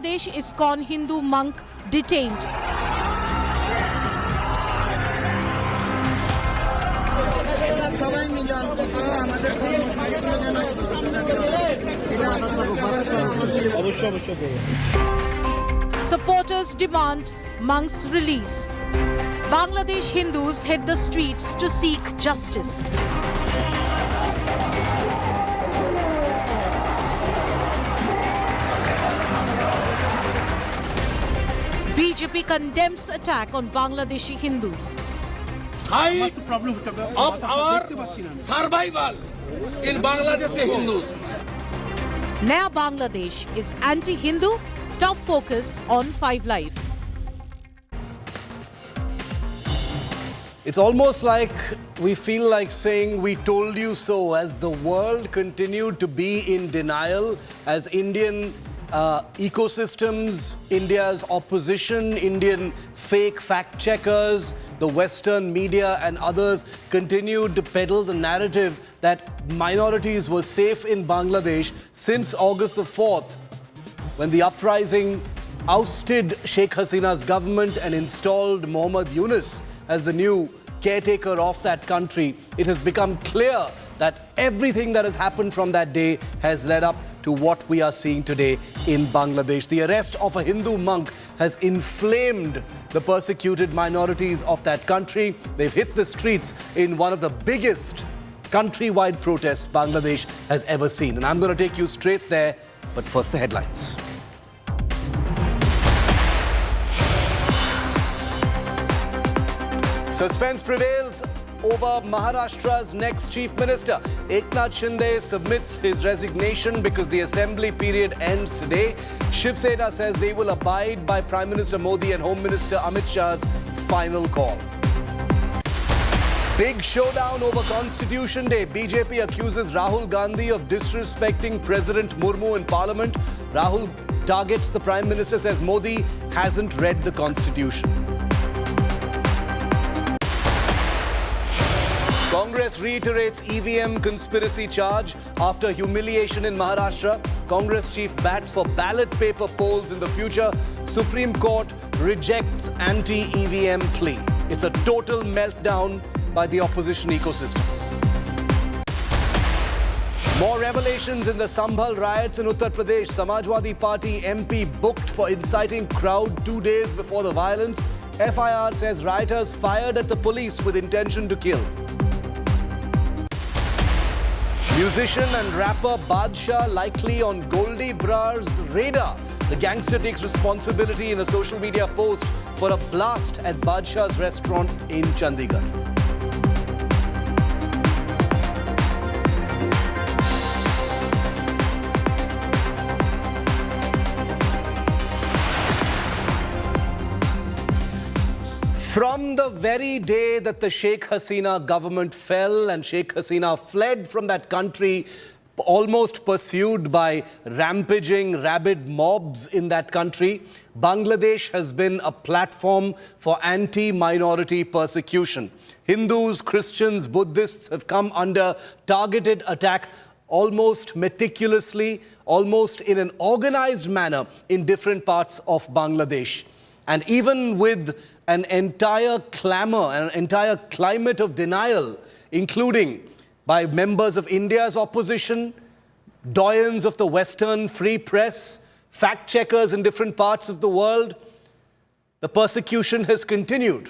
Bangladesh ISKCON Hindu monk detained. Supporters demand monk's release. Bangladesh Hindus hit the streets to seek justice. BJP condemns attack on Bangladeshi Hindus. Height of our survival in Bangladeshi Hindus. Naya Bangladesh is anti-Hindu. Top focus on 5 Live. It's almost like we feel like saying we told you so as the world continued to be in denial, as Indian ecosystems, India's opposition, Indian fake fact checkers, the Western media and others continued to peddle the narrative that minorities were safe in Bangladesh since August the 4th, when the uprising ousted Sheikh Hasina's government and installed Mohammad Yunus as the new caretaker of that country. It has become clear that everything that has happened from that day has led up to what we are seeing today in Bangladesh. The arrest of a Hindu monk has inflamed the persecuted minorities of that country. They've hit the streets in one of the biggest countrywide protests Bangladesh has ever seen. And I'm going to take you straight there, but first the headlines. Suspense prevails over Maharashtra's next chief minister. Eknath Shinde submits his resignation because the assembly period ends today. Shiv Sena says they will abide by Prime Minister Modi and Home Minister Amit Shah's final call. Big showdown over Constitution Day. BJP accuses Rahul Gandhi of disrespecting President Murmu in Parliament. Rahul targets the Prime Minister, says Modi hasn't read the Constitution. Congress reiterates EVM conspiracy charge after humiliation in Maharashtra. Congress chief bats for ballot paper polls in the future. Supreme Court rejects anti-EVM plea. It's a total meltdown by the opposition ecosystem. More revelations in the Sambhali riots in Uttar Pradesh. Samajwadi Party MP booked for inciting crowd 2 days before the violence. FIR says rioters fired at the police with intention to kill. Musician and rapper Badshah likely on Goldie Brar's radar. The gangster takes responsibility in a social media post for a blast at Badshah's restaurant in Chandigarh. From the very day that the Sheikh Hasina government fell and Sheikh Hasina fled from that country, almost pursued by rampaging, rabid mobs in that country, Bangladesh has been a platform for anti-minority persecution. Hindus, Christians, Buddhists have come under targeted attack almost meticulously, almost in an organized manner in different parts of Bangladesh. And even with an entire clamor and an entire climate of denial, including by members of India's opposition, doyens of the Western free press, fact checkers in different parts of the world, the persecution has continued.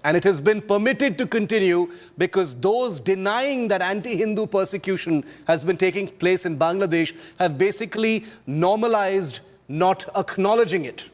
And it has been permitted to continue because those denying that anti-Hindu persecution has been taking place in Bangladesh have basically normalized not acknowledging it.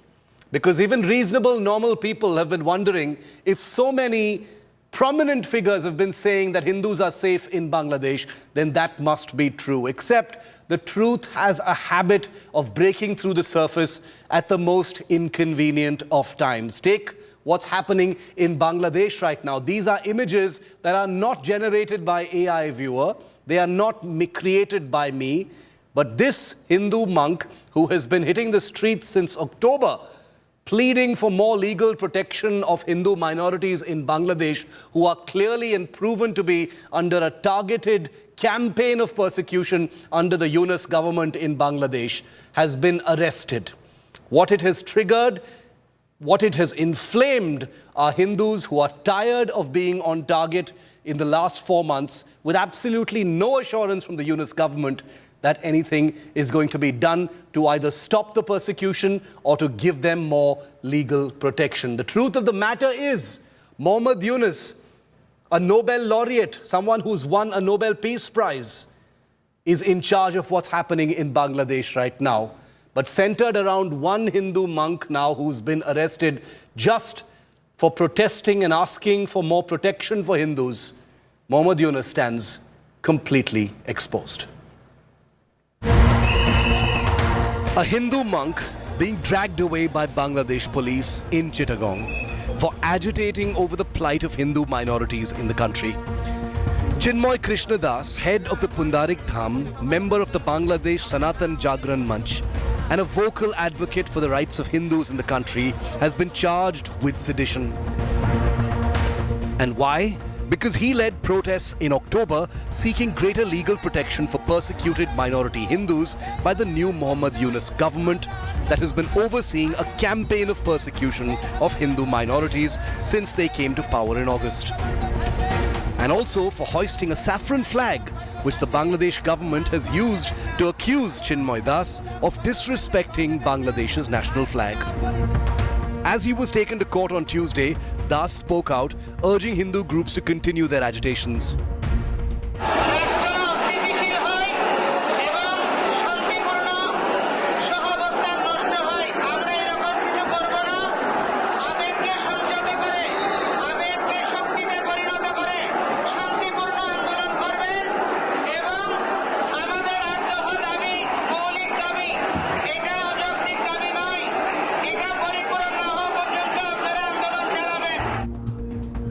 Because even reasonable, normal people have been wondering if so many prominent figures have been saying that Hindus are safe in Bangladesh, then that must be true. Except the truth has a habit of breaking through the surface at the most inconvenient of times. Take what's happening in Bangladesh right now. These are images that are not generated by AI viewer. They are not created by me. But this Hindu monk who has been hitting the streets since October, pleading for more legal protection of Hindu minorities in Bangladesh who are clearly and proven to be under a targeted campaign of persecution under the Yunus government in Bangladesh, has been arrested. What it has triggered, what it has inflamed are Hindus who are tired of being on target in the last 4 months with absolutely no assurance from the Yunus government that anything is going to be done to either stop the persecution or to give them more legal protection. The truth of the matter is, Mohammed Yunus, a Nobel laureate, someone who's won a Nobel Peace Prize, is in charge of what's happening in Bangladesh right now. But centered around one Hindu monk now who's been arrested just for protesting and asking for more protection for Hindus, Mohammed Yunus stands completely exposed. A Hindu monk being dragged away by Bangladesh police in Chittagong for agitating over the plight of Hindu minorities in the country. Chinmoy Krishna, head of the Pundarik Dham, member of the Bangladesh Sanatan Jagran Manch, and a vocal advocate for the rights of Hindus in the country, has been charged with sedition. And why? Because he led protests in October seeking greater legal protection for persecuted minority Hindus by the new Mohammed Yunus government that has been overseeing a campaign of persecution of Hindu minorities since they came to power in August. And also for hoisting a saffron flag, which the Bangladesh government has used to accuse Chinmoy Das of disrespecting Bangladesh's national flag. As he was taken to court on Tuesday, Das spoke out, urging Hindu groups to continue their agitations.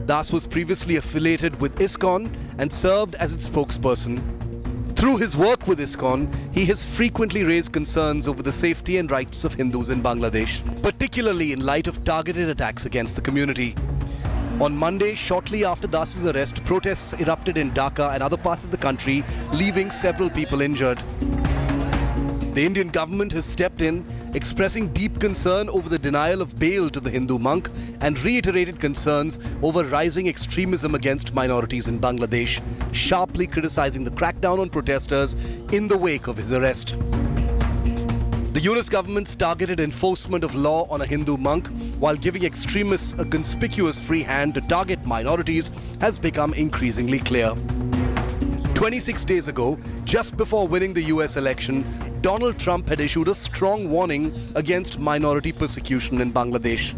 Das was previously affiliated with ISKCON and served as its spokesperson. Through his work with ISKCON, he has frequently raised concerns over the safety and rights of Hindus in Bangladesh, particularly in light of targeted attacks against the community. On Monday, shortly after Das's arrest, protests erupted in Dhaka and other parts of the country, leaving several people injured. The Indian government has stepped in, expressing deep concern over the denial of bail to the Hindu monk and reiterated concerns over rising extremism against minorities in Bangladesh, sharply criticizing the crackdown on protesters in the wake of his arrest. The Yunus government's targeted enforcement of law on a Hindu monk while giving extremists a conspicuous free hand to target minorities has become increasingly clear. 26 days ago, just before winning the US election, Donald Trump had issued a strong warning against minority persecution in Bangladesh.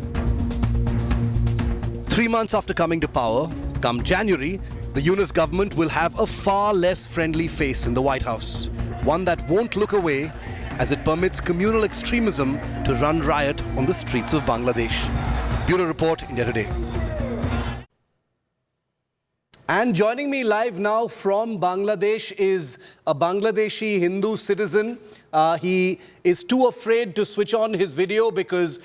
3 months after coming to power, come January, the Yunus government will have a far less friendly face in the White House, one that won't look away as it permits communal extremism to run riot on the streets of Bangladesh. Bureau Report, India Today. And joining me live now from Bangladesh is a Bangladeshi Hindu citizen. He is too afraid to switch on his video because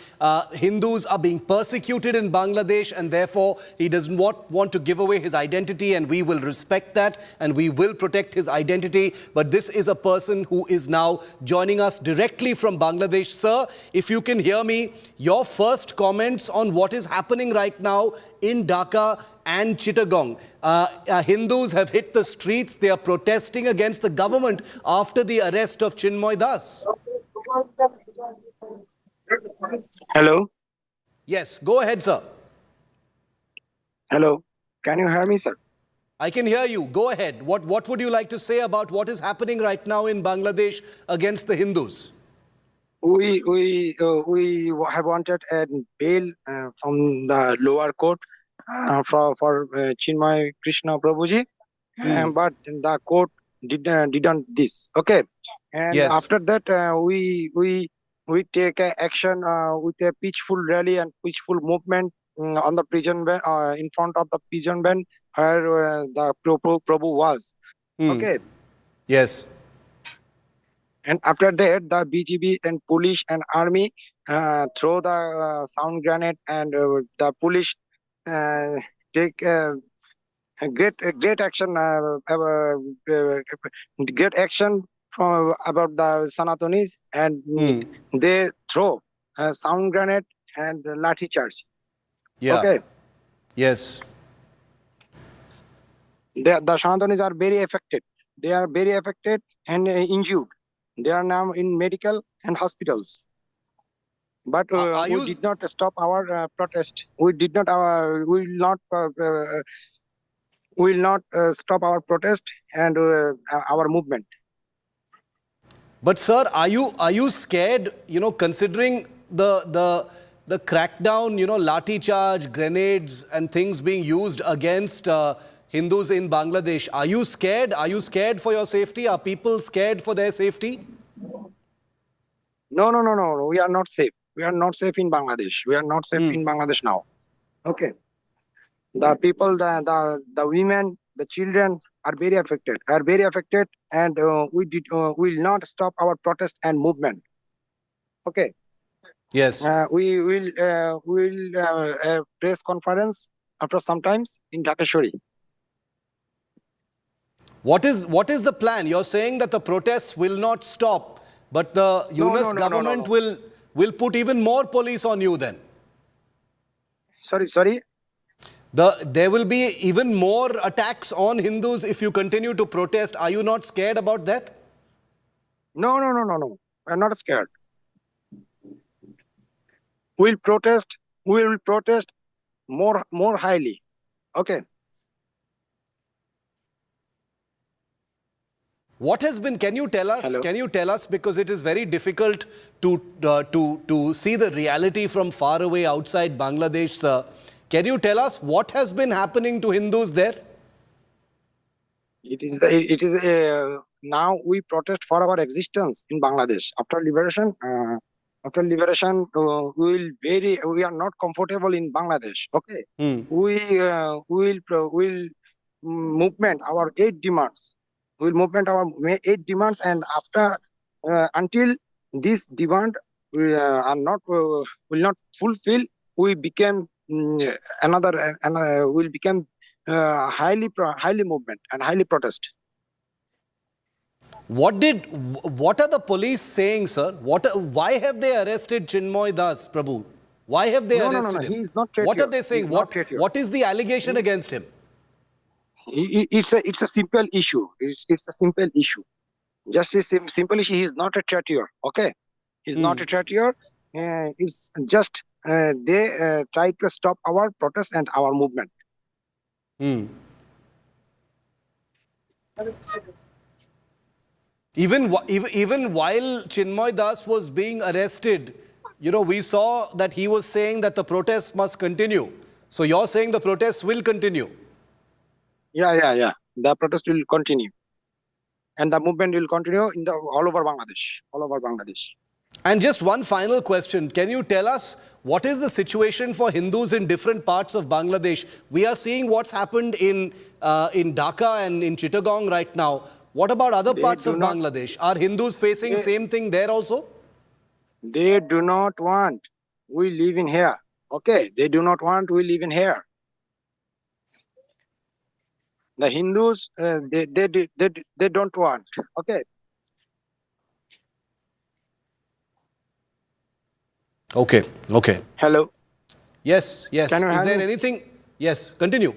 Hindus are being persecuted in Bangladesh, and therefore he does not want to give away his identity, and we will respect that and we will protect his identity. But this is a person who is now joining us directly from Bangladesh. Sir, if you can hear me, your first comments on what is happening right now in Dhaka and Chittagong. Hindus have hit the streets. They are protesting against the government after the arrest of Chinmoy Das. Hello. Yes, go ahead, sir. Hello. Can you hear me, sir? I can hear you. Go ahead. What would you like to say about what is happening right now in Bangladesh against the Hindus? We have wanted a bail from the lower court for Chinmoy Krishna Prabhuji, but the court didn't this. Okay, and Yes. after that we take a action with a peaceful rally and peaceful movement on the prison van, in front of the prison van where the Prabhu was. Okay. Yes. And after that, the BGB and police and army throw the sound grenade, and the police take great action. Great action from about the Sanatanis, and they throw sound grenade and lathi charge. Yeah. Okay, Yes. the Sanatanis are very affected. They are very affected and injured. They are now in medical and hospitals. But Are we you- did not stop our protest. We did not. We will not stop our protest and our movement. But sir, are you scared, considering the crackdown, lathi charge, grenades and things being used against Hindus in Bangladesh? Are you scared? Are you scared for your safety? Are people scared for their safety? No. We are not safe. We are not safe in Bangladesh. We are not safe in Bangladesh now. Okay. The people, the women, the children are very affected. And we will not stop our protest and movement. Okay. Yes. We will press conference after some times in Dhakashori. What is the plan? You're saying that the protests will not stop, but the Yunus government will put even more police on you then. Sorry. There will be even more attacks on Hindus if you continue to protest. Are you not scared about that? No. I'm not scared. We will protest more highly. Okay. What has been, can you tell us? Hello? Can you tell us, because it is very difficult to see the reality from far away outside Bangladesh, sir. Can you tell us what has been happening to Hindus there? It is now we protest for our existence in Bangladesh. After liberation, we are not comfortable in Bangladesh. Okay. We will movement our 8 demands. We will movement our 8 demands, and after until this demand are not will not fulfill, we became will become highly movement and highly protest. What are the police saying, sir? Why have they arrested Chinmoy Das, Prabhu? Why have they arrested him? He is not traitor. What are they saying? He is not traitor. What is the allegation against him? It's a simple issue. It's a simple issue. Just a simple issue. He is not a traitor. Okay, he's not a traitor. It's just they try to stop our protest and our movement. Even while Chinmoy Das was being arrested, we saw that he was saying that the protests must continue. So you're saying the protests will continue? Yeah. The protest will continue, and the movement will continue in all over Bangladesh. And just one final question. Can you tell us what is the situation for Hindus in different parts of Bangladesh? We are seeing what's happened in Dhaka and in Chittagong right now. What about other parts of Bangladesh? Are Hindus facing same thing there also? They do not want we live in here. Okay, they do not want we live in here. The Hindus, they don't want. Okay. Okay. Hello. Yes. Can you Is hear there me? anything? Yes, continue.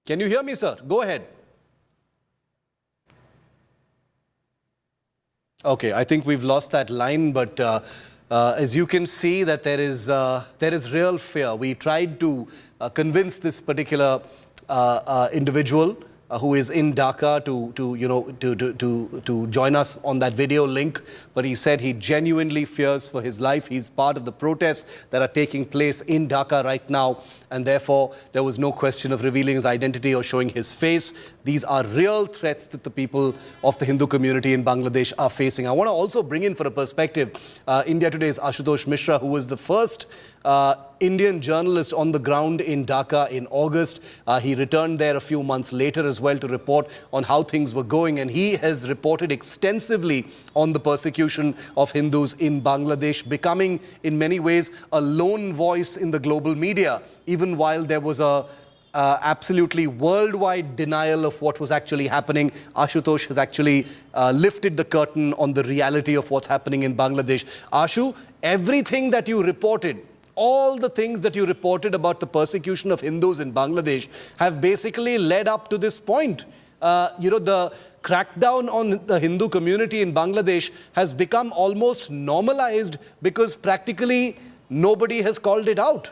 Can you hear me, sir? Go ahead. Okay, I think we've lost that line, but as you can see that there is real fear. We tried to convince this particular individual who is in Dhaka to join us on that video link, but he said he genuinely fears for his life. He's part of the protests that are taking place in Dhaka right now, and therefore there was no question of revealing his identity or showing his face. These are real threats that the people of the Hindu community in Bangladesh are facing. I want to also bring in for a perspective India Today's Ashutosh Mishra, who was the first Indian journalist on the ground in Dhaka in August. He returned there a few months later as well to report on how things were going, and he has reported extensively on the persecution of Hindus in Bangladesh, becoming in many ways a lone voice in the global media, even while there was a absolutely worldwide denial of what was actually happening. Ashutosh has actually lifted the curtain on the reality of what's happening in Bangladesh. Ashu, everything that you reported, all the things that you reported about the persecution of Hindus in Bangladesh have basically led up to this point. The crackdown on the Hindu community in Bangladesh has become almost normalized because practically nobody has called it out.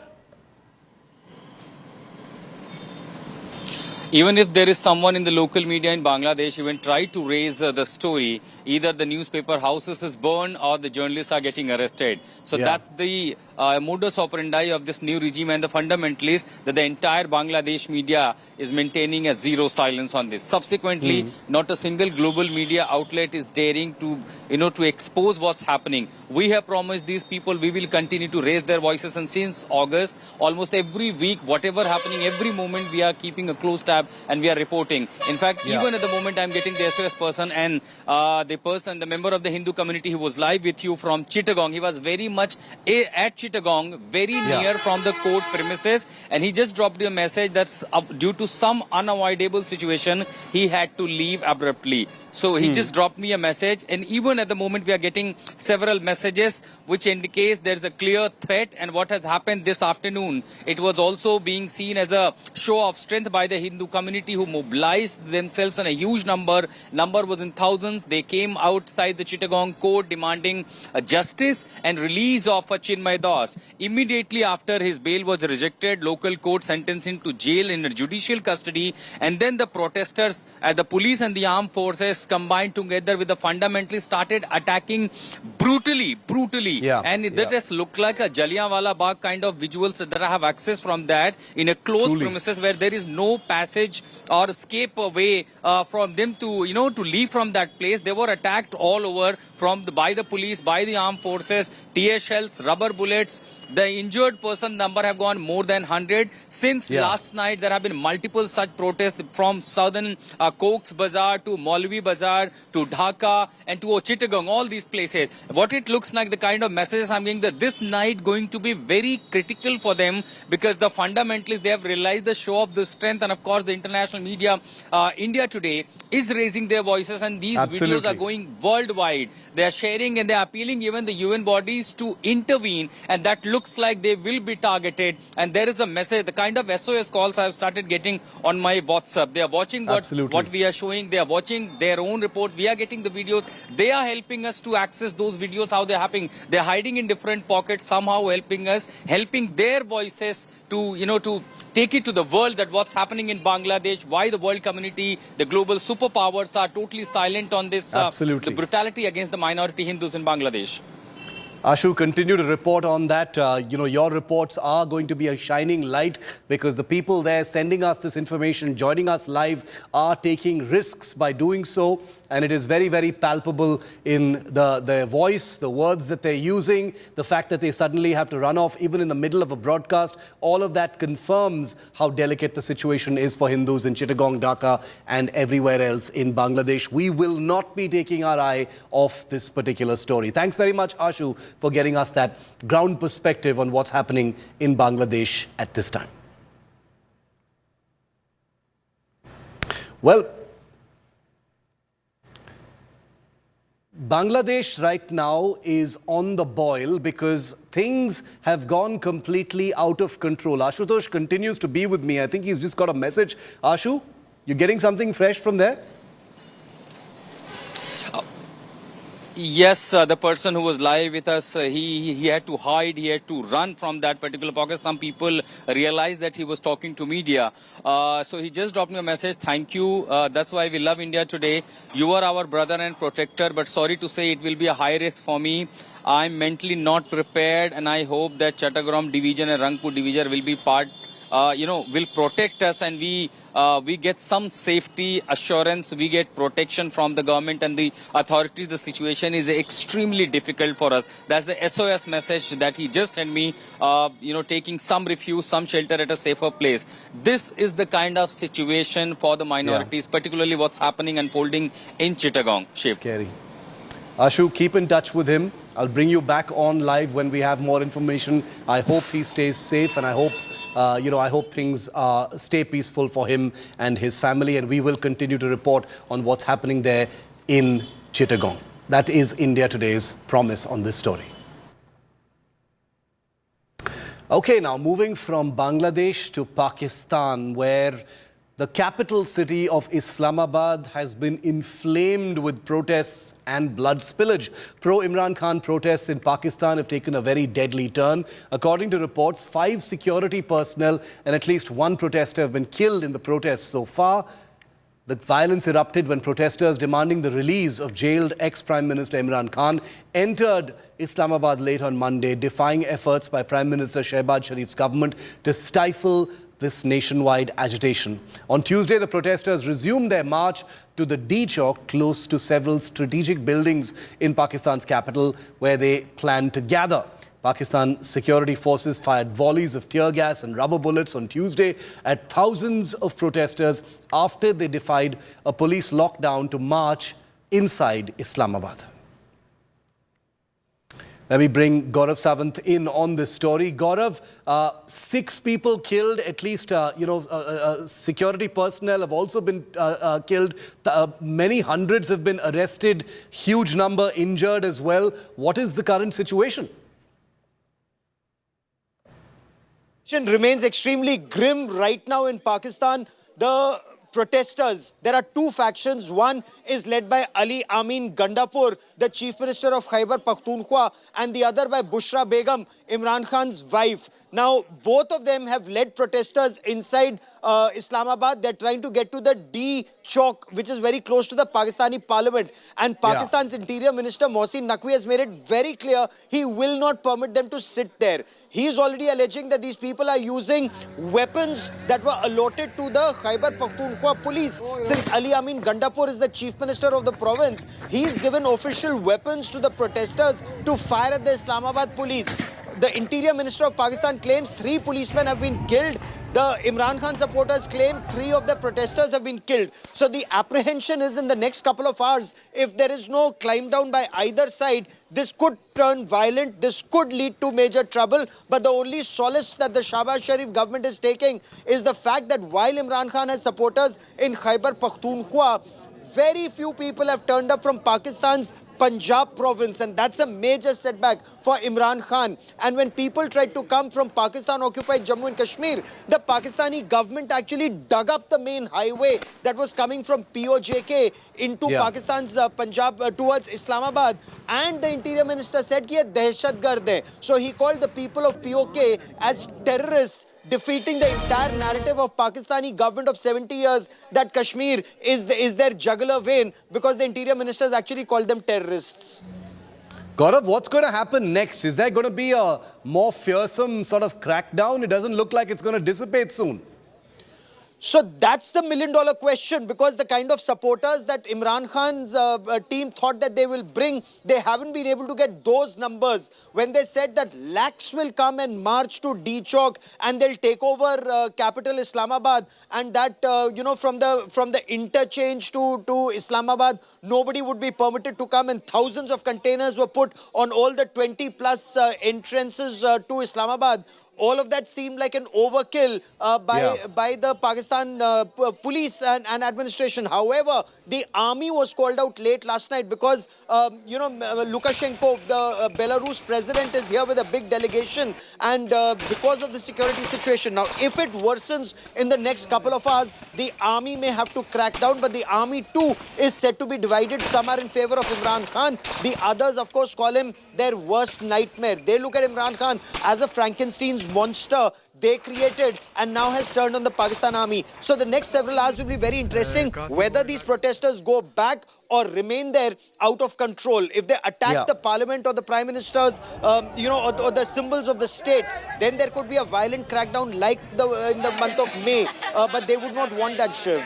Even if there is someone in the local media in Bangladesh even try to raise the story, either the newspaper houses is burned or the journalists are getting arrested. So that's the modus operandi of this new regime and the fundamentalists, that the entire Bangladesh media is maintaining a zero silence on this. Subsequently, not a single global media outlet is daring to, to expose what's happening. We have promised these people we will continue to raise their voices, and since August, almost every week, whatever happening, every moment we are keeping a close tab and we are reporting. In fact, even at the moment I'm getting the SOS person and the member of the Hindu community who was live with you from Chittagong, he was very much at Chittagong, very near from the court premises, and he just dropped you a message that's due to some unavoidable situation, he had to leave abruptly. So he just dropped me a message, and even at the moment we are getting several messages which indicates there's a clear threat. And what has happened this afternoon, it was also being seen as a show of strength by the Hindu community who mobilized themselves in a huge number. Number was in thousands. They came outside the Chittagong court demanding justice and release of Chinmoy Das. Immediately after his bail was rejected, local court sentenced him to jail in judicial custody, and then the protesters, the police and the armed forces combined together with the fundamentalists started attacking brutally. And that just looked like a Jallianwala Bagh kind of visuals that I have access from that in a closed premises where there is no passage or escape away from them to, to leave from that place. They were attacked all over by the police, by the armed forces, tear shells, rubber bullets. The injured person number have gone more than 100. Since last night, there have been multiple such protests from southern Cox's Bazar to Maulvi Bazar to Dhaka and to Chittagong, all these places. What it looks like, the kind of messages I'm getting, that this night going to be very critical for them, because the fundamentalists, they have realized the show of the strength, and of course the international media, India Today, is raising their voices, and these videos are going worldwide. They are sharing and they are appealing even the UN bodies to intervene, and that looks like they will be targeted. And there is a message, the kind of SOS calls I have started getting on my WhatsApp. They are watching what we are showing. They are watching their own report. We are getting the videos. They are helping us to access those videos, how they're happening. They're hiding in different pockets, somehow helping us, helping their voices to, to take it to the world, that what's happening in Bangladesh, why the world community, the global superpowers are totally silent on this, the brutality against the minority Hindus in Bangladesh. Ashu, continue to report on that. Your reports are going to be a shining light, because the people there sending us this information, joining us live, are taking risks by doing so. And it is very, very palpable in their voice, the words that they're using, the fact that they suddenly have to run off even in the middle of a broadcast. All of that confirms how delicate the situation is for Hindus in Chittagong, Dhaka and everywhere else in Bangladesh. We will not be taking our eye off this particular story. Thanks very much, Ashu, for getting us that ground perspective on what's happening in Bangladesh at this time. Well, Bangladesh right now is on the boil because things have gone completely out of control. Ashutosh continues to be with me. I think he's just got a message. Ashu, you getting something fresh from there? Yes, the person who was live with us, he had to hide, he had to run from that particular pocket. Some people realized that he was talking to media. So he just dropped me a message. Thank you. That's why we love India Today. You are our brother and protector, but sorry to say it will be a high risk for me. I'm mentally not prepared, and I hope that Chattogram division and Rangpur division will be will protect us, and we get some safety assurance, we get protection from the government and the authorities. The situation is extremely difficult for us. That's the SOS message that he just sent me, taking some refuge, some shelter at a safer place. This is the kind of situation for the minorities, particularly what's happening, unfolding in Chittagong. Scary. Ashu, keep in touch with him. I'll bring you back on live when we have more information. I hope he stays safe, and I hope I hope things stay peaceful for him and his family, and we will continue to report on what's happening there in Chittagong. That is India Today's promise on this story. Okay, now moving from Bangladesh to Pakistan, where the capital city of Islamabad has been inflamed with protests and blood spillage. Pro-Imran Khan protests in Pakistan have taken a very deadly turn. According to reports, 5 security personnel and at least 1 protester have been killed in the protests so far. The violence erupted when protesters demanding the release of jailed ex-Prime Minister Imran Khan entered Islamabad late on Monday, defying efforts by Prime Minister Shehbaz Sharif's government to stifle this nationwide agitation. On Tuesday, the protesters resumed their march to the D Chowk, close to several strategic buildings in Pakistan's capital, where they planned to gather. Pakistan security forces fired volleys of tear gas and rubber bullets on Tuesday at thousands of protesters after they defied a police lockdown to march inside Islamabad. Let me bring Gaurav Sawant in on this story. Gaurav, 6 people killed, at least, security personnel have also been killed. Many hundreds have been arrested, huge number injured as well. What is the current situation? Remains extremely grim right now in Pakistan. The protesters, there are 2 factions. One is led by Ali Amin Gandapur, the Chief Minister of Khyber Pakhtunkhwa, and the other by Bushra Begum, Imran Khan's wife. Now, both of them have led protesters inside Islamabad. They're trying to get to the D Chowk, which is very close to the Pakistani parliament. And Pakistan's Interior Minister Mohsin Naqvi has made it very clear he will not permit them to sit there. He is already alleging that these people are using weapons that were allotted to the Khyber Pakhtunkhwa police. Since Ali Amin Gandapur is the Chief Minister of the province, he's given official weapons to the protesters to fire at the Islamabad police. The Interior Minister of Pakistan claims 3 policemen have been killed. The Imran Khan supporters claim 3 of the protesters have been killed. So the apprehension is in the next couple of hours, if there is no climb down by either side, this could turn violent, this could lead to major trouble. But the only solace that the Shehbaz Sharif government is taking is the fact that while Imran Khan has supporters in Khyber Pakhtunkhwa, very few people have turned up from Pakistan's Punjab province, and that's a major setback for Imran Khan. And when people tried to come from Pakistan-occupied Jammu and Kashmir, the Pakistani government actually dug up the main highway that was coming from POJK into Pakistan's Punjab towards Islamabad. And the Interior Minister said कि ये दहशतगर्द है. So he called the people of POK as terrorists, defeating the entire narrative of Pakistani government of 70 years that Kashmir is their jugular vein, because the Interior Ministers actually called them terrorists. Gaurav, what's going to happen next? Is there going to be a more fearsome sort of crackdown? It doesn't look like it's going to dissipate soon. So that's the million-dollar question, because the kind of supporters that Imran Khan's team thought that they will bring, they haven't been able to get those numbers. When they said that lakhs will come and march to D Chowk and they'll take over capital Islamabad, and that from the interchange to Islamabad, nobody would be permitted to come, and thousands of containers were put on all the 20+ entrances to Islamabad. All of that seemed like an overkill by the Pakistan police and administration. However, the army was called out late last night because, Lukashenko, the Belarus president, is here with a big delegation, and because of the security situation. Now, if it worsens in the next couple of hours, the army may have to crack down, but the army too is said to be divided. Some are in favor of Imran Khan. The others, of course, call him their worst nightmare. They look at Imran Khan as a Frankenstein's monster they created and now has turned on the Pakistan army. So the next several hours will be very interesting, whether these protesters go back or remain there out of control. If they attack the parliament or the prime ministers, or the symbols of the state, then there could be a violent crackdown like in the month of May. But they would not want that, Shiv.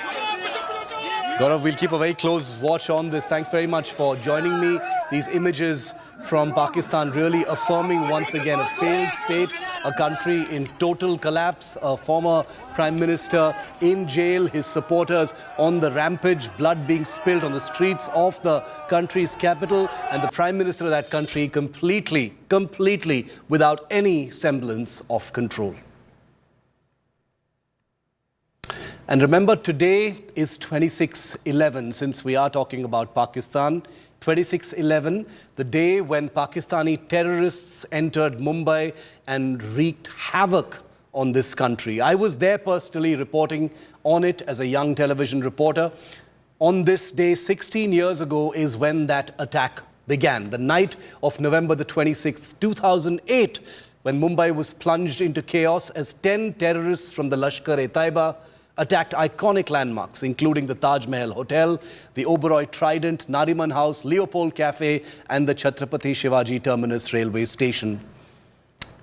Gaurav, we'll keep a very close watch on this. Thanks very much for joining me. These images from Pakistan really affirming once again a failed state, a country in total collapse, a former prime minister in jail, his supporters on the rampage, blood being spilled on the streets of the country's capital, and the prime minister of that country completely without any semblance of control. And remember, today is 26/11, since we are talking about Pakistan. 26/11, the day when Pakistani terrorists entered Mumbai and wreaked havoc on this country. I was there personally reporting on it as a young television reporter. On this day, 16 years ago, is when that attack began. The night of November the 26th, 2008, when Mumbai was plunged into chaos as 10 terrorists from the Lashkar-e-Taiba attacked iconic landmarks, including the Taj Mahal Hotel, the Oberoi Trident, Nariman House, Leopold Cafe, and the Chhatrapati Shivaji Terminus railway station.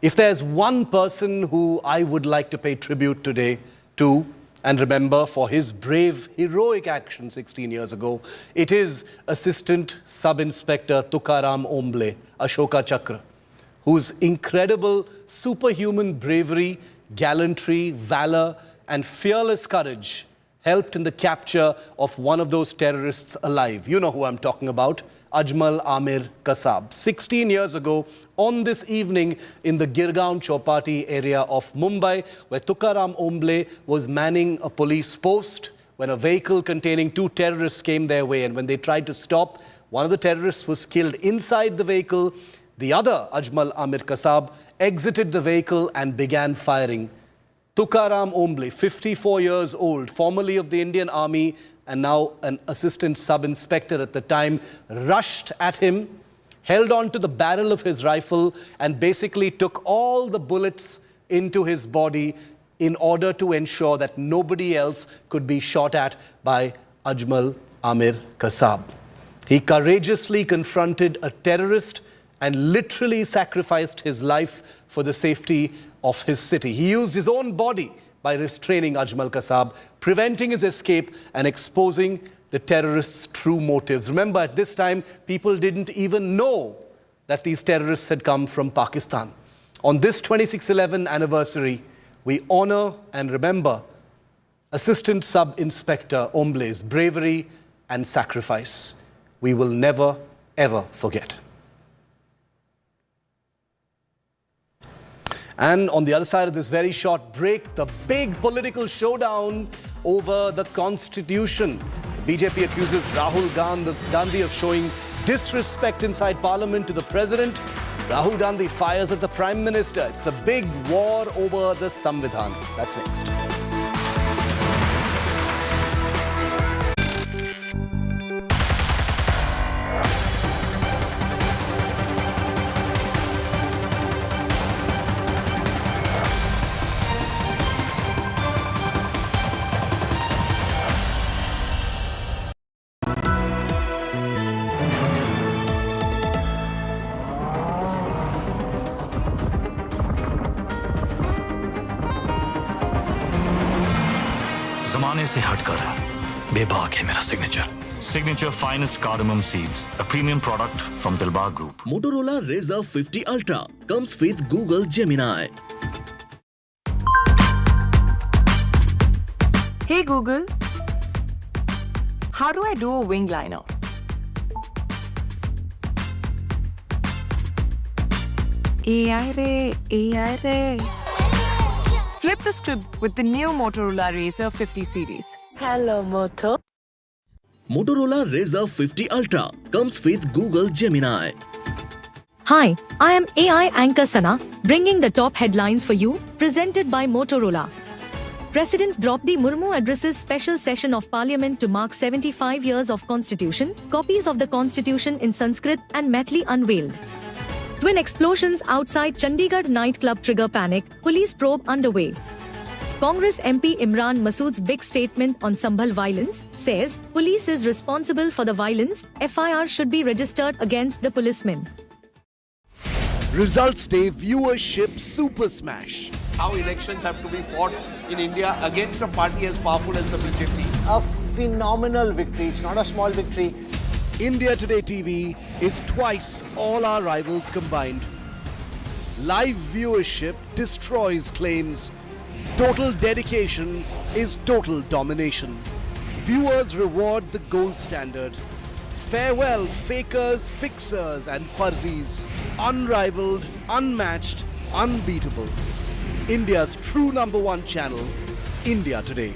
If there's one person who I would like to pay tribute today to and remember for his brave, heroic action 16 years ago, it is Assistant Sub-Inspector Tukaram Omble, Ashoka Chakra, whose incredible superhuman bravery, gallantry, valor, and fearless courage helped in the capture of one of those terrorists alive. You know who I'm talking about, Ajmal Amir Kasab. 16 years ago, on this evening in the Girgaon Chowpatty area of Mumbai, where Tukaram Omble was manning a police post, when a vehicle containing 2 terrorists came their way, and when they tried to stop, one of the terrorists was killed inside the vehicle. The other, Ajmal Amir Kasab, exited the vehicle and began firing. Tukaram Omble, 54 years old, formerly of the Indian Army and now an assistant sub-inspector at the time, rushed at him, held on to the barrel of his rifle and basically took all the bullets into his body in order to ensure that nobody else could be shot at by Ajmal Amir Kasab. He courageously confronted a terrorist and literally sacrificed his life for the safety of his city. He used his own body by restraining Ajmal Kasab, preventing his escape and exposing the terrorists' true motives. Remember, at this time, people didn't even know that these terrorists had come from Pakistan. On this 26/11 anniversary, we honor and remember Assistant Sub-Inspector Omble's bravery and sacrifice. We will never, ever forget. And on the other side of this very short break, the big political showdown over the Constitution. The BJP accuses Rahul Gandhi of showing disrespect inside Parliament to the President. Rahul Gandhi fires at the Prime Minister. It's the big war over the Samvidhan. That's next. जमाने से हटकर बेबाक है मेरा signature finest cardamom seeds, a premium product from Dilbar Group. Motorola Razr 50 Ultra comes with Google Gemini. Hey Google, how do I do a wing liner? AI Re. Flip the script with the new Motorola Razr 50 series. Hello, Moto. Motorola Razr 50 Ultra comes with Google Gemini. Hi, I am AI anchor Sana, bringing the top headlines for you, presented by Motorola. President Draupadi Murmu addresses special session of Parliament to mark 75 years of Constitution. Copies of the Constitution in Sanskrit and Maithili unveiled. Twin explosions outside Chandigarh nightclub trigger panic, police probe underway. Congress MP Imran Masood's big statement on Sambhali violence says police is responsible for the violence, FIR should be registered against the policemen. Results Day viewership super smash. How elections have to be fought in India against a party as powerful as the BJP. A phenomenal victory. It's not a small victory. India Today TV is twice all our rivals combined. Live viewership destroys claims. Total dedication is total domination. Viewers reward the gold standard. Farewell fakers, fixers and farzis. Unrivaled, unmatched, unbeatable. India's true #1 channel, India Today.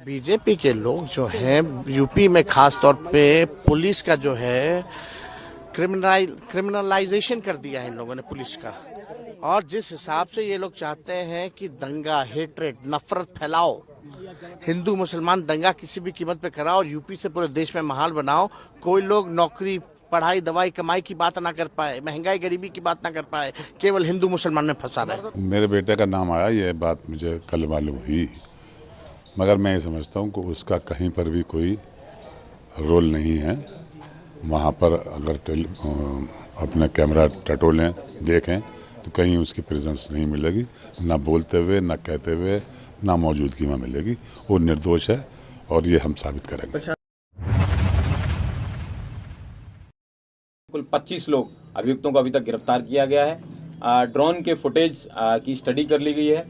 BJP के लोग जो हैं UP में खास तौर पे police का जो है क्रिमिनलाइजेशन कर दिया है इन लोगों ने पुलिस का, और जिस हिसाब से ये लोग चाहते हैं कि दंगा, हेट्रेड, नफरत फैलाओ, हिंदू मुसलमान दंगा किसी भी कीमत पे कराओ और यूपी से पूरे देश में माहौल बनाओ, कोई लोग नौकरी, पढ़ाई, दवाई, कमाई की बात ना कर पाए, महंगाई, गरीबी की बात ना कर पाए, केवल हिंदू मुसलमान में फंसा रहे। मेरे बेटे का नाम आया, ये बात मुझे कल मालूम हुई, मगर मैं ये समझता हूँ कि उसका कहीं पर भी कोई रोल नहीं है। वहाँ पर अगर अपने कैमरा टटोलें, देखें तो कहीं उसकी प्रेजेंस नहीं मिलेगी, ना बोलते हुए, ना कहते हुए, ना मौजूदगी में मिलेगी। वो निर्दोष है और ये हम साबित करेंगे। कुल 25 लोग अभियुक्तों को अभी तक गिरफ्तार किया गया है। ड्रोन के फुटेज की स्टडी कर ली गई है।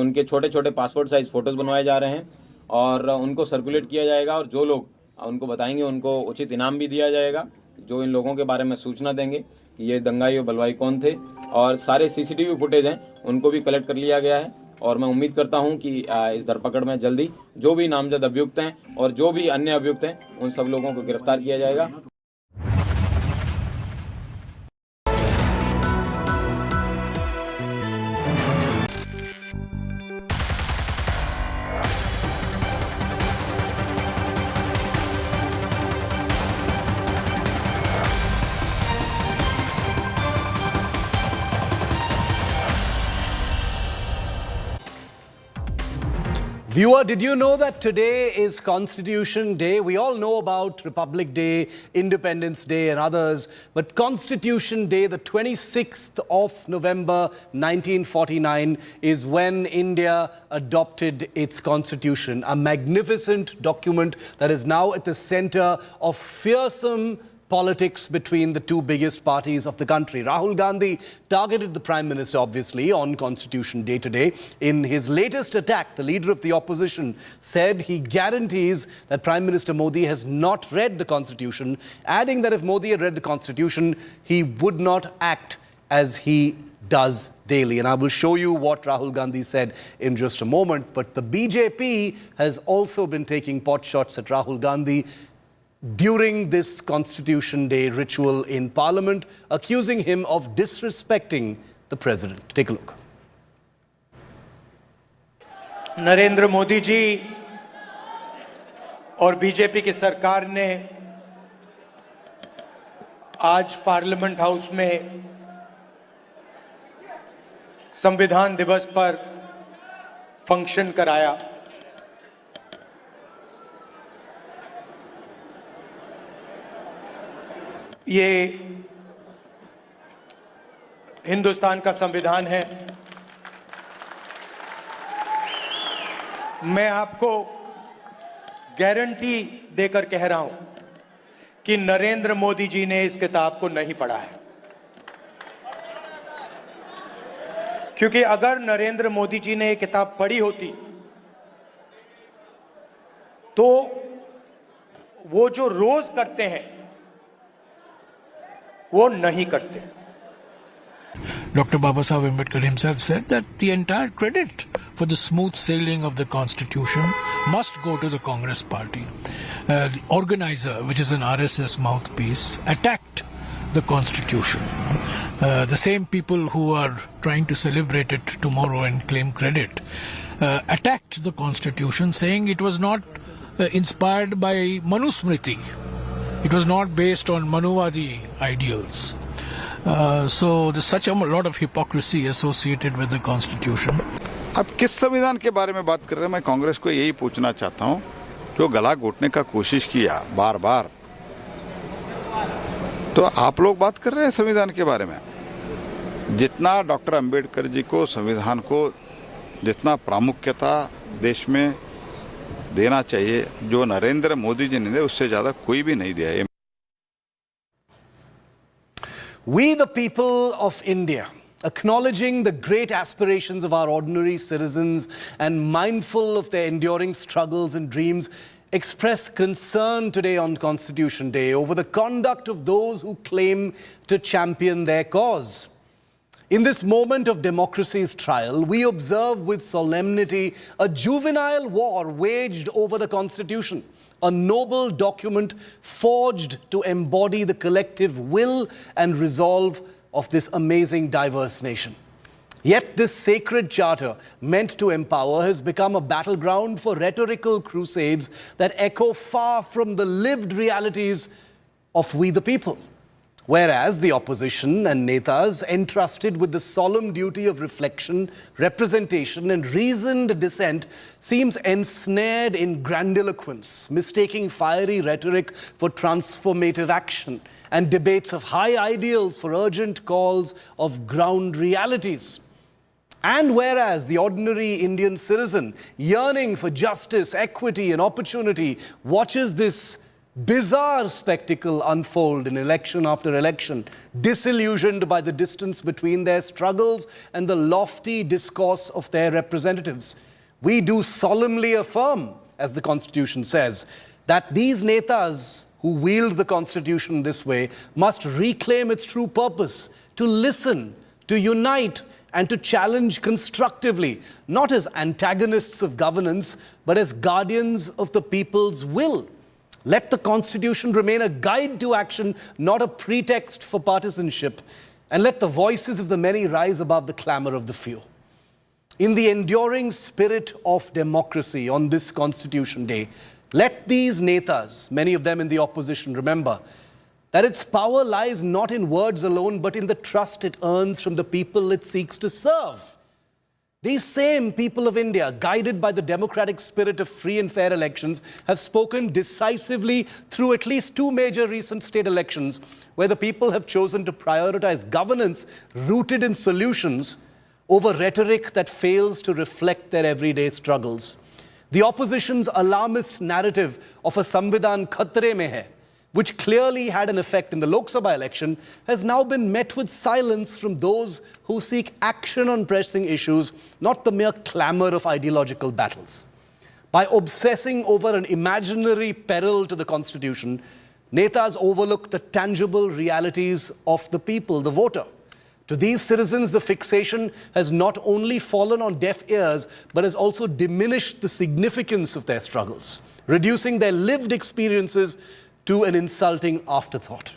उनके छोटे छोटे पासपोर्ट साइज फोटोज बनवाए जा रहे हैं और उनको सर्कुलेट किया जाएगा, और जो लोग उनको बताएंगे उनको उचित इनाम भी दिया जाएगा, जो इन लोगों के बारे में सूचना देंगे कि ये दंगाई और बलवाई कौन थे। और सारे सीसीटीवी फुटेज हैं उनको भी कलेक्ट कर लिया गया है, और मैं उम्मीद करता हूं कि इस धरपकड़ में जल्दी जो भी नामजद अभियुक्त हैं और जो भी अन्य अभियुक्त हैं उन सब लोगों को गिरफ्तार किया जाएगा। Viewer, did you know that today is Constitution Day? We all know about Republic Day, Independence Day and others, but Constitution Day, the 26th of November 1949, is when India adopted its constitution, a magnificent document that is now at the center of fearsome politics between the two biggest parties of the country. Rahul Gandhi targeted the Prime Minister, obviously, on Constitution Day today. In his latest attack, the leader of the opposition said he guarantees that Prime Minister Modi has not read the Constitution, adding that if Modi had read the Constitution, he would not act as he does daily. And I will show you what Rahul Gandhi said in just a moment. But the BJP has also been taking pot shots at Rahul Gandhi during this Constitution Day ritual in Parliament, accusing him of disrespecting the President. Take a look. Narendra Modi ji और BJP की सरकार ने आज parliament house में संविधान दिवस पर function कराया। ये हिंदुस्तान का संविधान है। मैं आपको गारंटी देकर कह रहा हूं कि नरेंद्र मोदी जी ने इस किताब को नहीं पढ़ा है, क्योंकि अगर नरेंद्र मोदी जी ने ये किताब पढ़ी होती तो वो जो रोज करते हैं वो नहीं करते। Dr. Baba Saheb Ambedkar himself said that the entire credit for the smooth sailing of the constitution must go to the Congress party. The organizer, which is an RSS mouthpiece, attacked the constitution. The same people who are trying to celebrate it tomorrow and claim credit attacked the constitution, saying it was not inspired by Manusmriti. It was not based on Manuvadi ideals. So there's such a lot of hypocrisy associated with the constitution. अब किस संविधान के बारे में बात कर रहे हैं? मैं कांग्रेस को यही पूछना चाहता हूं, जो गला घोटने का कोशिश किया बार बार, तो आप लोग बात कर रहे हैं संविधान के बारे में। जितना डॉक्टर अंबेडकर जी को, संविधान को जितना प्रामुख्यता देश में देना चाहिए, जो नरेंद्र मोदी जी ने उससे ज्यादा कोई भी नहीं दिया है। We the people of India, acknowledging the great aspirations of our ordinary citizens and mindful of their enduring struggles and dreams, express concern today on Constitution Day over the conduct of those who claim to champion their cause. In this moment of democracy's trial, we observe with solemnity a juvenile war waged over the Constitution, a noble document forged to embody the collective will and resolve of this amazing diverse nation. Yet this sacred charter, meant to empower, has become a battleground for rhetorical crusades that echo far from the lived realities of we the people. Whereas the opposition and netas entrusted with the solemn duty of reflection, representation and reasoned dissent seems ensnared in grandiloquence, mistaking fiery rhetoric for transformative action and debates of high ideals for urgent calls of ground realities. And whereas the ordinary Indian citizen, yearning for justice, equity and opportunity, watches this bizarre spectacle unfold in election after election, disillusioned by the distance between their struggles and the lofty discourse of their representatives, we do solemnly affirm, as the Constitution says, that these netas who wield the Constitution this way must reclaim its true purpose, to listen, to unite, and to challenge constructively, not as antagonists of governance, but as guardians of the people's will. Let the Constitution remain a guide to action, not a pretext for partisanship, and let the voices of the many rise above the clamor of the few. In the enduring spirit of democracy on this Constitution Day, let these netas, many of them in the opposition, remember that its power lies not in words alone, but in the trust it earns from the people it seeks to serve. These same people of India, guided by the democratic spirit of free and fair elections, have spoken decisively through at least two major recent state elections, where the people have chosen to prioritize governance rooted in solutions over rhetoric that fails to reflect their everyday struggles. The opposition's alarmist narrative of a Samvidhan khatre mein hai, which clearly had an effect in the Lok Sabha election, has now been met with silence from those who seek action on pressing issues, not the mere clamor of ideological battles. By obsessing over an imaginary peril to the Constitution, netas overlook the tangible realities of the people, the voter. To these citizens, the fixation has not only fallen on deaf ears, but has also diminished the significance of their struggles, reducing their lived experiences to an insulting afterthought.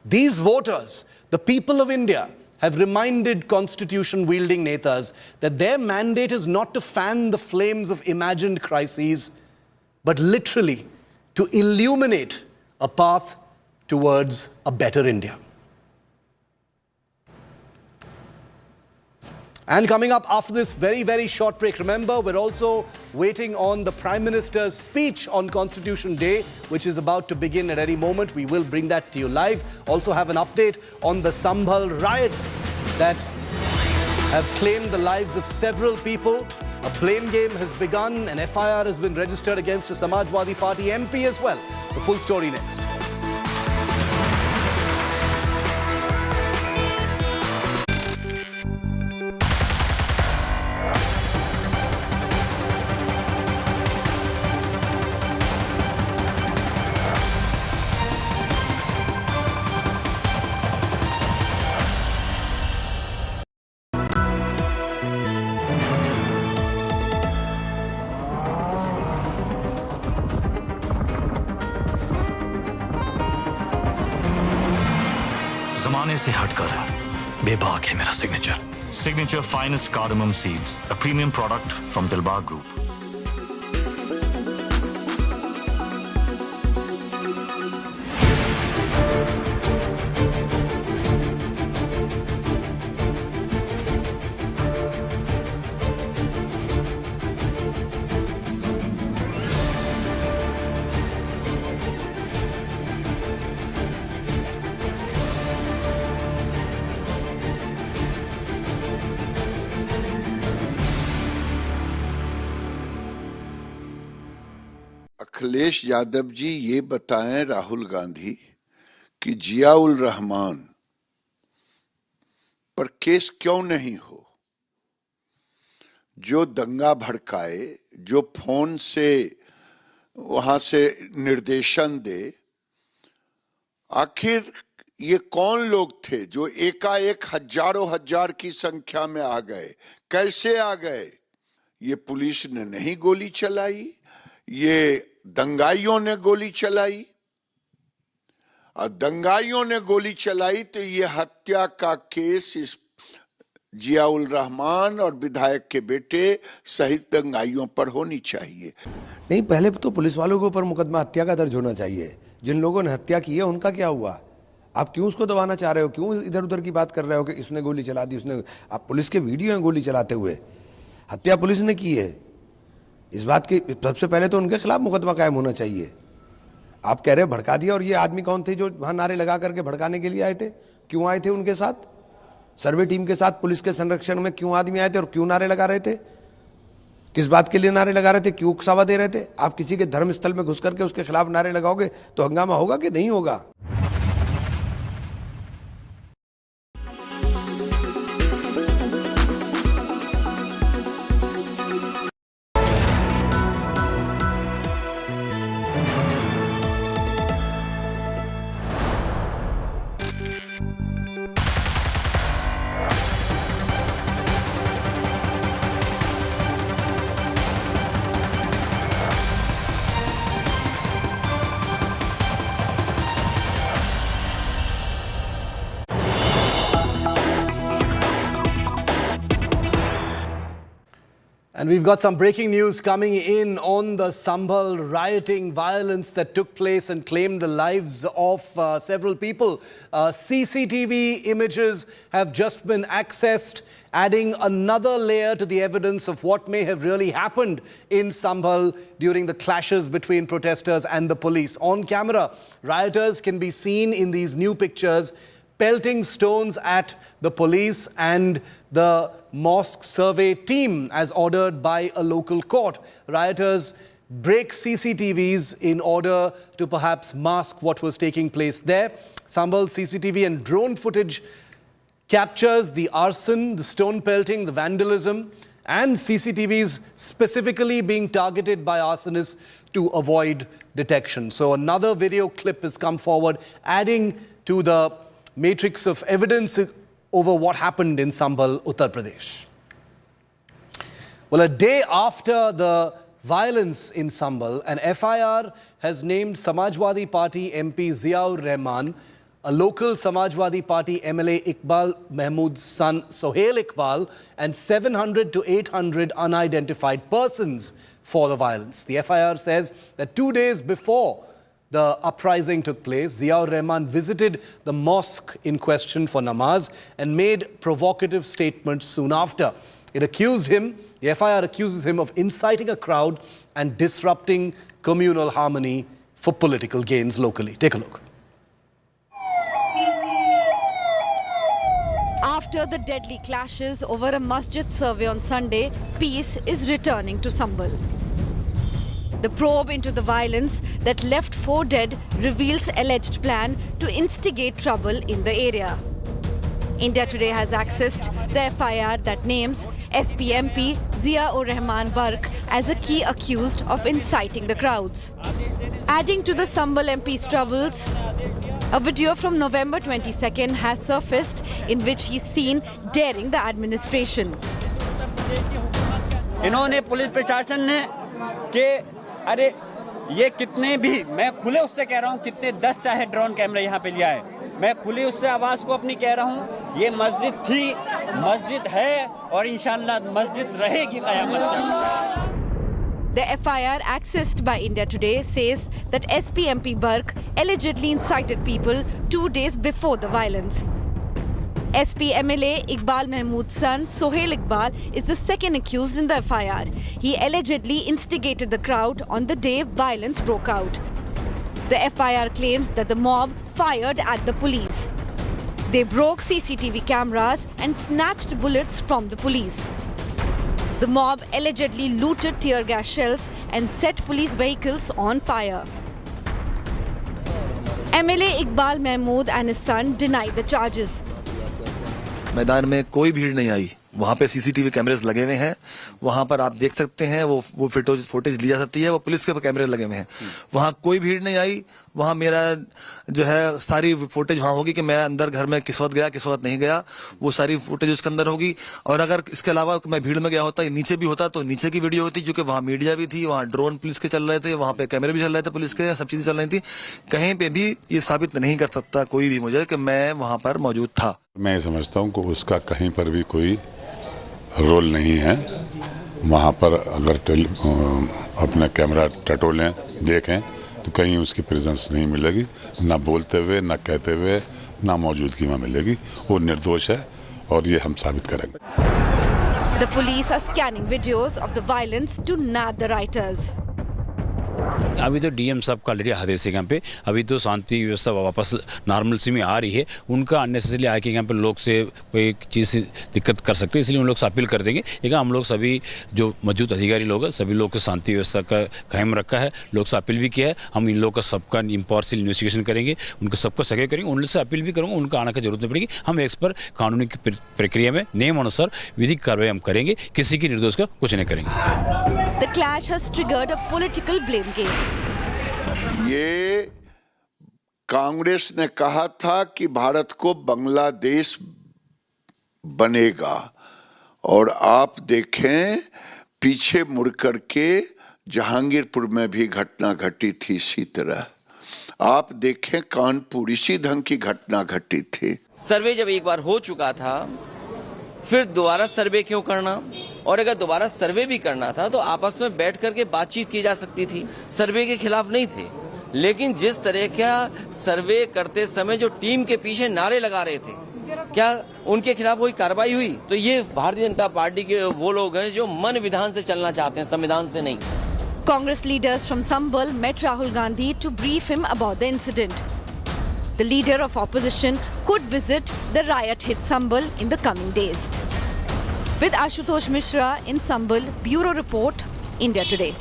These voters, the people of India, have reminded constitution-wielding netas that their mandate is not to fan the flames of imagined crises, but literally to illuminate a path towards a better India. And coming up after this very, very short break, remember, we're also waiting on the Prime Minister's speech on Constitution Day, which is about to begin at any moment. We will bring that to you live. Also have an update on the Sambhali riots that have claimed the lives of several people. A blame game has begun. An FIR has been registered against a Samajwadi Party MP as well. The full story next. जमाने से हटकर है बेबाक है मेरा signature finest cardamom seeds, a premium product from Dilbar Group. Akhilesh Yadav ji ये बताएं राहुल गांधी कि जियाउल रहमान पर केस क्यों नहीं हो, जो दंगा भड़काए, जो फोन से वहां से निर्देशन दे। आखिर ये कौन लोग थे जो एकाएक हजारों हजार की संख्या में आ गए? कैसे आ गए? ये पुलिस ने नहीं गोली चलाई, ये दंगाइयों ने गोली चलाई, और दंगाइयों ने गोली चलाई तो ये हत्या का केस इस जियाउल रहमान और विधायक के बेटे सहित दंगाइयों पर होनी चाहिए। नहीं, पहले तो पुलिस वालों के ऊपर मुकदमा हत्या का दर्ज होना चाहिए। जिन लोगों ने हत्या की है उनका क्या हुआ? आप क्यों उसको दबाना चाह रहे हो? क्यों इधर उधर की बात कर रहे हो कि इसने गोली चला दी, उसने? आप पुलिस के वीडियो हैं गोली चलाते हुए। हत्या पुलिस ने की है। इस बात की सबसे पहले तो उनके खिलाफ मुकदमा कायम होना चाहिए। आप कह रहे हो भड़का दिया, और ये आदमी कौन थे जो वहां नारे लगा करके भड़काने के लिए आए थे? क्यों आए थे उनके साथ? सर्वे टीम के साथ पुलिस के संरक्षण में क्यों आदमी आए थे और क्यों नारे लगा रहे थे? किस बात के लिए नारे लगा रहे थे? क्यों उकसावा दे रहे थे? आप किसी के धर्म स्थल में घुस करके उसके खिलाफ नारे लगाओगे तो हंगामा होगा कि नहीं होगा? And we've got some breaking news coming in on the Sambhal rioting violence that took place and claimed the lives of several people. CCTV images have just been accessed, adding another layer to the evidence of what may have really happened in Sambhal during the clashes between protesters and the police. On camera, rioters can be seen in these new pictures pelting stones at the police and the mosque survey team as ordered by a local court. Rioters break CCTVs in order to perhaps mask what was taking place there. Sambhal CCTV and drone footage captures the arson, the stone pelting, the vandalism, and CCTVs specifically being targeted by arsonists to avoid detection. So another video clip has come forward, adding to the matrix of evidence over what happened in Sambhal, Uttar Pradesh. Well, a day after the violence in Sambhal, an FIR has named Samajwadi Party MP Ziaur Rahman, a local Samajwadi Party MLA Iqbal Mahmood's son Sohail Iqbal, and 700 to 800 unidentified persons for the violence. The FIR says that 2 days before the uprising took place, Ziaur Rahman visited the mosque in question for namaz and made provocative statements soon after. The FIR accuses him of inciting a crowd and disrupting communal harmony for political gains locally. Take a look. After the deadly clashes over a masjid survey on Sunday, peace is returning to Sambhal. The probe into the violence that left 4 dead reveals alleged plan to instigate trouble in the area. India Today has accessed the FIR that names SP-MP Ziaur Rahman Bark as a key accused of inciting the crowds. Adding to the Sambhal MP's troubles, a video from November 22nd has surfaced in which he's seen daring the administration. इन्होंने police प्रशासन ने कि अरे ये कितने भी, मैं खुले उससे कह रहा हूँ, कितने 10 चाहे ड्रोन कैमरे यहाँ पे लिया है, मैं खुली उससे आवाज को अपनी कह रहा हूँ, ये मस्जिद थी, मस्जिद है और इंशाल्लाह मस्जिद रहेगी क़यामत तक. The FIR accessed by India Today says that SP-MP Bark allegedly incited people 2 days before the violence. SP-MLA Iqbal Mahmood's son Sohail Iqbal is the second accused in the FIR. He allegedly instigated the crowd on the day violence broke out. The FIR claims that the mob fired at the police. They broke CCTV cameras and snatched bullets from the police. The mob allegedly looted tear gas shells and set police vehicles on fire. MLA Iqbal Mahmood and his son deny the charges. मैदान में कोई भीड़ नहीं आई, वहाँ पे CCTV कैमरेज लगे हुए हैं, वहाँ पर आप देख सकते हैं वो फुटेज ली जा सकती है, वो पुलिस के कैमरे लगे हुए हैं। वहाँ कोई भीड़ नहीं आई, वहाँ मेरा जो है सारी फुटेज वहाँ होगी कि मैं अंदर घर में किस वक्त गया किस वक्त नहीं गया, वो सारी फुटेज उसके अंदर होगी। और अगर इसके अलावा मैं भीड़ में गया होता, नीचे भी होता तो नीचे की वीडियो होती, क्योंकि वहाँ मीडिया भी थी, वहाँ ड्रोन पुलिस के चल रहे थे, वहाँ पे कैमरे भी चल रहे थे पुलिस के, सब चीजें चल रही थी। कहीं पे भी ये साबित नहीं कर सकता कोई भी मुझे कि मैं वहाँ पर मौजूद था। मैं समझता हूँ कि उसका कहीं पर भी कोई रोल नहीं है। वहाँ पर अगर अपना कैमरा टटोलें देखें तो कहीं उसकी प्रेजेंस नहीं मिलेगी, ना बोलते हुए, ना कहते हुए, ना मौजूदगी में मिलेगी। वो निर्दोष है और ये हम साबित करेंगे। The police are scanning videos of the violence to nab the rioters. अभी तो डीएम साहब का ऑलरेडी आदेश है यहाँ पे, अभी तो शांति व्यवस्था वापस नॉर्मलसी में आ रही है। उनका अननेसेसरली आके यहाँ पे लोग से कोई चीज़ से दिक्कत कर सकते हैं, इसलिए उन लोग से अपील कर देंगे। लेकिन हम लोग सभी जो मौजूद अधिकारी लोग हैं, सभी लोग को शांति व्यवस्था का कायम रखा है, लोग से अपील भी किया है। हम इन लोग का सबका इम्पार्शियल इन्वेस्टिगेशन करेंगे, उनको सबको सहयोग करेंगे, उनसे अपील भी करूँगा, उनका आने की जरूरत नहीं पड़ेगी। हम इस पर कानूनी प्रक्रिया में नियम अनुसार विधिक कार्रवाई हम करेंगे, किसी की निर्दोष का कुछ नहीं करेंगे। The clash has triggered a political blame game. ये कांग्रेस ने कहा था कि भारत को बांग्लादेश बनेगा, और आप देखें पीछे मुड़ करके जहांगीरपुर में भी घटना घटी थी इसी तरह। आप देखें कानपुर इसी ढंग की घटना घटी थी। सर्वे जब एक बार हो चुका था, फिर दोबारा सर्वे क्यों करना? और अगर दोबारा सर्वे भी करना था तो आपस में बैठ करके बातचीत की जा सकती थी। सर्वे के खिलाफ नहीं थे, लेकिन जिस तरह का सर्वे करते समय जो टीम के पीछे नारे लगा रहे थे, क्या उनके खिलाफ कोई कार्रवाई हुई? तो ये भारतीय जनता पार्टी के वो लोग हैं जो मन विधान से चलना चाहते हैं, संविधान से नहीं। Congress leaders from Sambhali met Rahul Gandhi to brief him about the incident. The leader of opposition could visit the riot-hit Sambhali in the coming days. With Ashutosh Mishra in Sambhali, Bureau Report, India Today.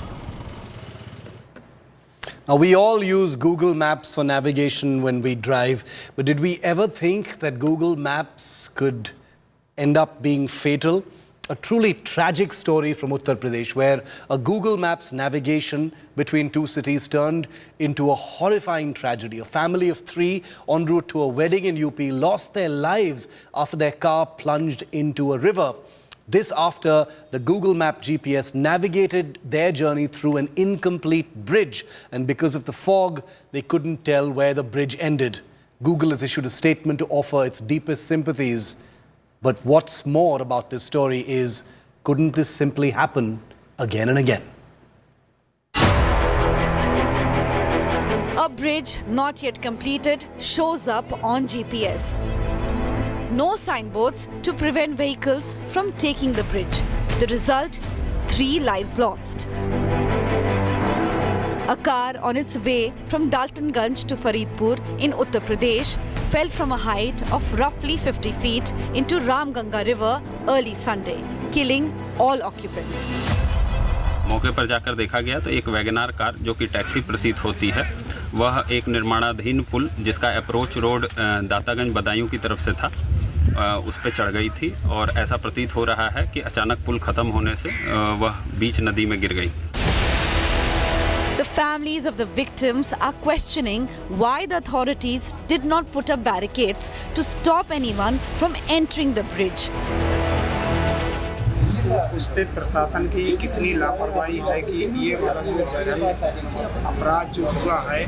Now, we all use Google Maps for navigation when we drive, but did we ever think that Google Maps could end up being fatal? A truly tragic story from Uttar Pradesh, where a Google Maps navigation between two cities turned into a horrifying tragedy. A family of 3 en route to a wedding in UP lost their lives after their car plunged into a river. This after the Google Map GPS navigated their journey through an incomplete bridge, and because of the fog, they couldn't tell where the bridge ended. Google has issued a statement to offer its deepest sympathies. But what's more about this story is, couldn't this simply happen again and again? A bridge not yet completed shows up on GPS. No signboards to prevent vehicles from taking the bridge. The result, 3 lives lost. A car on its way from Daltonganj to Faridpur in Uttar Pradesh fell from a height of roughly 50 feet into Ramganga River early Sunday, killing all occupants. मौके पर जाकर देखा गया तो एक WagonR car जो कि taxi प्रतीत होती है, वह एक निर्माणाधीन पुल जिसका अप्रोच रोड दातागंज बदायूं की तरफ से था, उस पर चढ़ गई थी, और ऐसा प्रतीत हो रहा है कि अचानक पुल खत्म होने से वह बीच नदी में गिर गई। The families of the victims are questioning why the authorities did not put up barricades to stop anyone from entering the bridge. उस पे प्रशासन की कितनी लापरवाही है कि ये वाला जो जघन्य अपराध जो हुआ है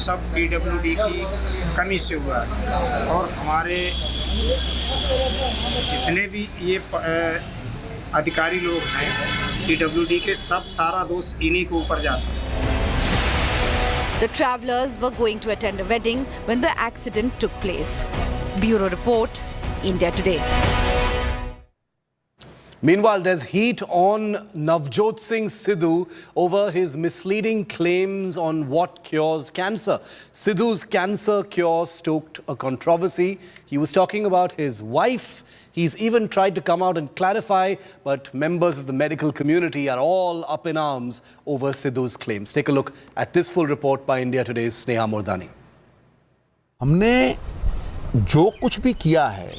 सब PWD की कमी से हुआ है, और हमारे जितने भी ये अधिकारी लोग हैं PWD के, सब सारा दोष इन्हीं के ऊपर जाता है। The travelers were going to attend a wedding when the accident took place. Bureau Report, India Today. Meanwhile, there's heat on Navjot Singh Sidhu over his misleading claims on what cures cancer. Sidhu's cancer cure stoked a controversy. He was talking about his wife. He's even tried to come out and clarify, but members of the medical community are all up in arms over Sidhu's claims. Take a look at this full report by India Today's Sneha Mordani. हमने जो कुछ भी किया है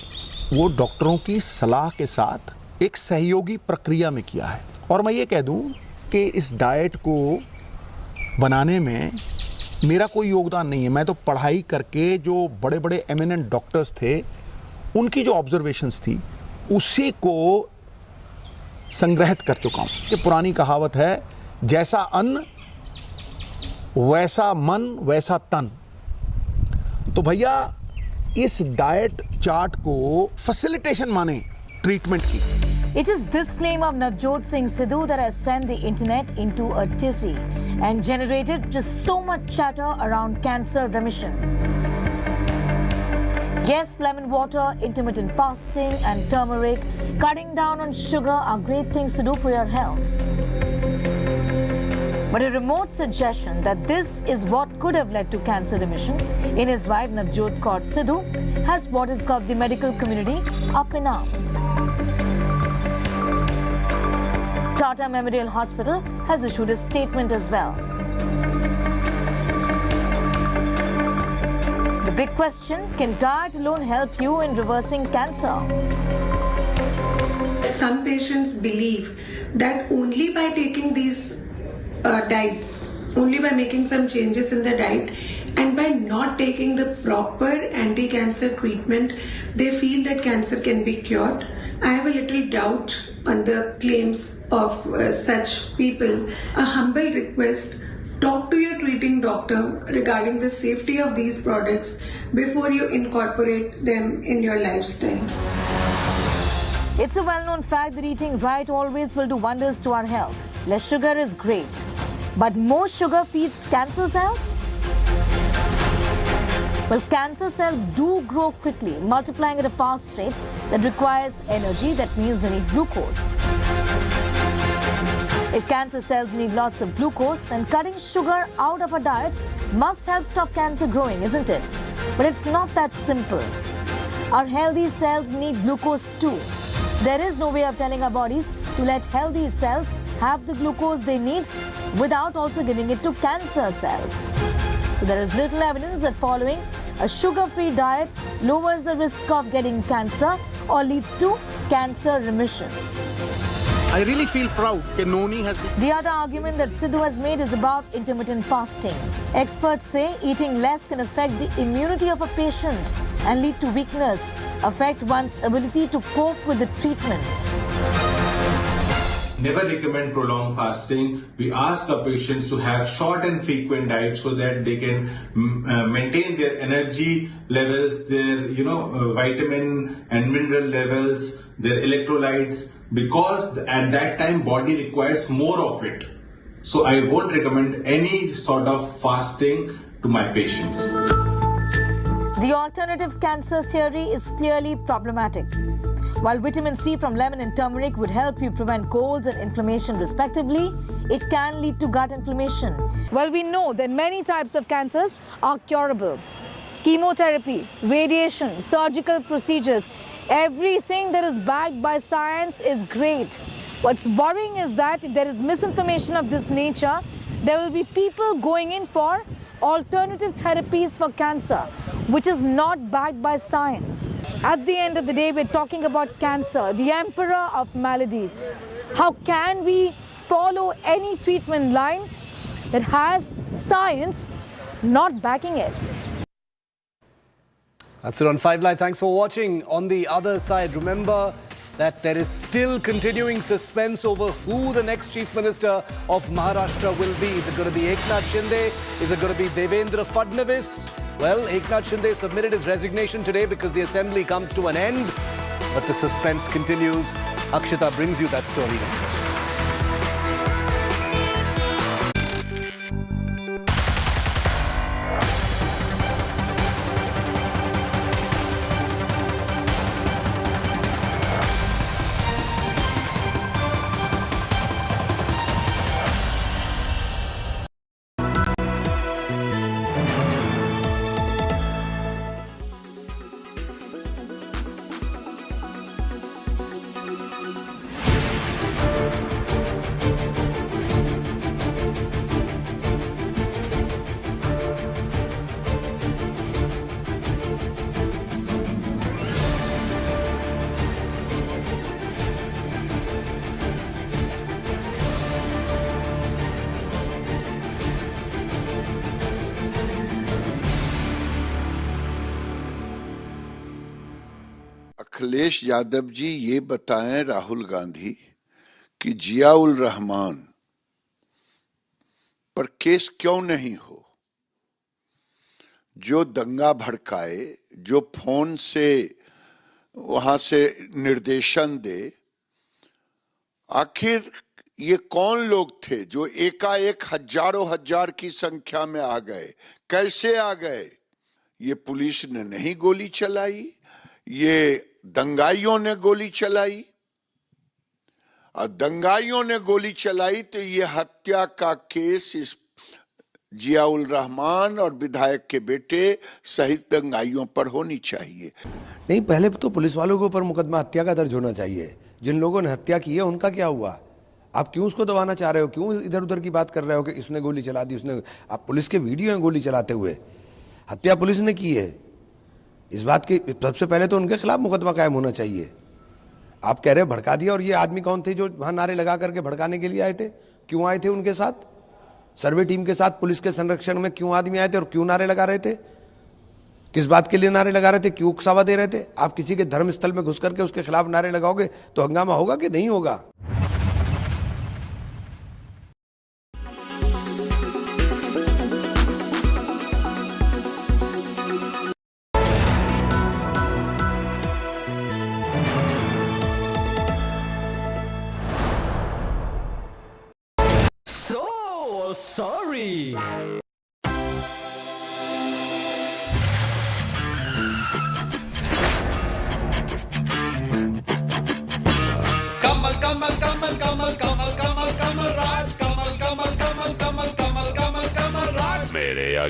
वो डॉक्टरों की सलाह के साथ एक सहयोगी प्रक्रिया में किया है। और मैं ये कह दूं कि इस डाइट को बनाने में मेरा कोई योगदान नहीं है। मैं तो पढ़ाई करके जो बड़े बड़े एमिनेंट डॉक्टर्स थे उनकी जो ऑब्जर्वेशंस थी उसी को संग्रहित कर चुका हूँ। ये पुरानी कहावत है, जैसा अन्न वैसा मन वैसा तन। तो भैया इस डाइट चार्ट को फैसिलिटेशन माने ट्रीटमेंट की। It is this claim of Navjot Singh Sidhu that has sent the internet into a tizzy and generated just so much chatter around cancer remission. Yes, lemon water, intermittent fasting and turmeric, cutting down on sugar are great things to do for your health. But a remote suggestion that this is what could have led to cancer remission in his wife Navjot Kaur Sidhu has what is called the medical community up in arms. Tata Memorial Hospital has issued a statement as well. The big question, can diet alone help you in reversing cancer? Some patients believe that only by taking these diets, only by making some changes in the diet and by not taking the proper anti-cancer treatment, they feel that cancer can be cured. I have a little doubt on the claims of such people. A humble request, talk to your treating doctor regarding the safety of these products before you incorporate them in your lifestyle. It's a well-known fact that eating right always will do wonders to our health. Less sugar is great, but more sugar feeds cancer cells? Well, cancer cells do grow quickly, multiplying at a fast rate that requires energy. That means they need glucose. If cancer cells need lots of glucose, then cutting sugar out of a diet must help stop cancer growing, isn't it? But it's not that simple. Our healthy cells need glucose too. There is no way of telling our bodies to let healthy cells have the glucose they need without also giving it to cancer cells. So there is little evidence that following a sugar-free diet lowers the risk of getting cancer or leads to cancer remission. I really feel proud that Noni has been... The other argument that Sidhu has made is about intermittent fasting. Experts say eating less can affect the immunity of a patient and lead to weakness, affect one's ability to cope with the treatment. Never recommend prolonged fasting. We ask our patients to have short and frequent diets so that they can maintain their energy levels, their vitamin and mineral levels, their electrolytes, because at that time body requires more of it. So I won't recommend any sort of fasting to my patients. The alternative cancer theory is clearly problematic. While vitamin C from lemon and turmeric would help you prevent colds and inflammation respectively, it can lead to gut inflammation. Well, we know that many types of cancers are curable. Chemotherapy, radiation, surgical procedures, everything that is backed by science is great. What's worrying is that if there is misinformation of this nature, there will be people going in for alternative therapies for cancer, which is not backed by science. At the end of the day, we're talking about cancer, the emperor of maladies. How can we follow any treatment line that has science not backing it? That's it on 5 Live. Thanks for watching. On the other side, remember that there is still continuing suspense over who the next Chief Minister of Maharashtra will be. Is it going to be Eknath Shinde? Is it going to be Devendra Fadnavis? Well, Eknath Shinde submitted his resignation today because the assembly comes to an end. But the suspense continues. Akshita brings you that story next. Akhilesh Yadav ji ये बताएं राहुल गांधी कि जिया उल रहमान पर case क्यों नहीं हो, जो दंगा भड़काए, जो फोन से वहां से निर्देशन दे। आखिर ये कौन लोग थे जो एकाएक हजारों हजार की संख्या में आ गए, कैसे आ गए? ये पुलिस ने नहीं गोली चलाई, ये दंगाइयों ने गोली चलाई, और दंगाइयों ने गोली चलाई तो ये हत्या का केस इस जिया उल रहमान और विधायक के बेटे सहित दंगाइयों पर होनी चाहिए। नहीं, पहले तो पुलिस वालों के ऊपर मुकदमा हत्या का दर्ज होना चाहिए। जिन लोगों ने हत्या की है उनका क्या हुआ? आप क्यों उसको दबाना चाह रहे हो? क्यों इधर उधर की बात कर रहे हो कि इसने गोली चला दी, उसने? आप पुलिस के वीडियो हैं गोली चलाते हुए। हत्या पुलिस ने की है, इस बात की सबसे पहले तो उनके खिलाफ मुकदमा कायम होना चाहिए। आप कह रहे हो भड़का दिया, और ये आदमी कौन थे जो वहां नारे लगा करके भड़काने के लिए आए थे? क्यों आए थे उनके साथ? सर्वे टीम के साथ पुलिस के संरक्षण में क्यों आदमी आए थे और क्यों नारे लगा रहे थे? किस बात के लिए नारे लगा रहे थे? क्यों उकसावा दे रहे थे? आप किसी के धर्म स्थल में घुस करके उसके खिलाफ नारे लगाओगे तो हंगामा होगा कि नहीं होगा? Sorry. कमल कमल कमल कमल कमल कमल कमल राज, कमल कमल कमल कमल कमल कमल कमल राज मेरे आगे।